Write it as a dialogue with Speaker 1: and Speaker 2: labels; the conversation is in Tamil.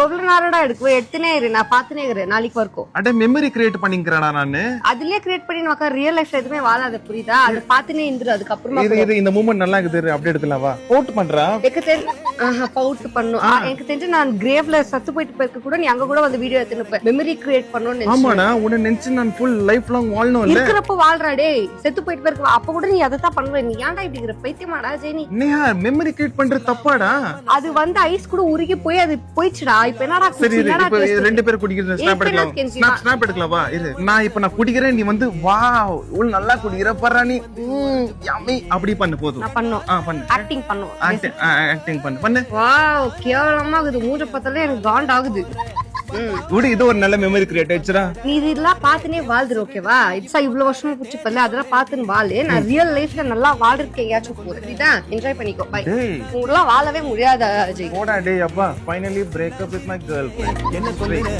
Speaker 1: எவ்வளவு நேரம்டா எடுக்கும் எடுத்துனே இரு நான் பாத்துனே இருக்கிறேன் நாளைக்கு வரைக்கும்
Speaker 2: அட மெமரி கிரியேட் பண்ணிக்கிறேனா நானு
Speaker 1: அதுலயே கிரியேட் பண்ணி உனக்கு ரியல் லைஃப்ல எதுவுமே வாழாத புரியுதா அது பாத்துனே இருந்துரு அதுக்கப்புறமா
Speaker 2: இது இந்த மூமெண்ட் நல்லா இருக்குது அப்படியே எடுக்கலாம் வா போட் பண்றா
Speaker 1: எனக்கு தெரிஞ்சு பவுட் பண்ணும் எனக்கு தெரிஞ்சு நான் கிரேவ்ல சத்து போயிட்டு போயிருக்க கூட நீ அங்க கூட வந்து வீடியோ எடுத்துன்னு மெமரி கிரியேட் பண்ணணும்னு
Speaker 2: ஆமாடா உன்னை நினைச்சு நான் ஃபுல் லைஃப் லாங் வாழணும் இல்ல
Speaker 1: இருக்கிறப்ப வாழ்றா டேய் செத்து போயிட்டு போயிருக்க அப்ப கூட நீ அதை தான் பண்ணுவ நீ ஏன்டா இப்படி இருக்கிற பைத்தியமாடா ஜெனி
Speaker 2: நேஹா மெமரி கிரியேட் பண்றது தப்பாடா
Speaker 1: அது வந்து ஐஸ் கூட உருகி போய் அது போயிடுச்சுடா இப்ப என்னடா
Speaker 2: சரி இப்ப ரெண்டு பேரும் குடிக்கிற ஸ்னாப் எடுக்கலாம் ஸ்னாப் எடுக்கலாம் வா இரு நான் குடிக்கிறேன் நீ வந்து வாவ் இவ்வளவு நல்லா குடிக்கிற பாறா நீ யம்மி அப்படி பண்ணு போதும்
Speaker 1: நான் பண்ணோம்
Speaker 2: பண்ணு
Speaker 1: ஆக்டிங் பண்ணுவோம்
Speaker 2: ஆக்டிங் பண்ணு
Speaker 1: வாவ் கேவலமா இருக்குது மூஞ்ச பார்த்தாலே எனக்கு காண்ட் ஆகுது
Speaker 2: விடு இது ஒரு நல்ல மெமரி கிரியேட் ஆயிடுச்சுடா
Speaker 1: நீ இதெல்லாம் பாத்துனே வாழ்ந்துரு ஓகேவா இட்ஸா இவ்வளவு வருஷமா புடிச்சு பண்ணல அதெல்லாம் பாத்துன்னு வாழு நான் ரியல் லைஃப்ல நல்லா வாழ்றதுக்கு எங்கேயாச்சும் போறேன் இதான் என்ஜாய் பண்ணிக்கோ பை உங்களாம் வாழவே முடியாத அஜய்
Speaker 2: போடா டேய் அப்பா finally break up with my girl friend என்ன சொல்றீங்க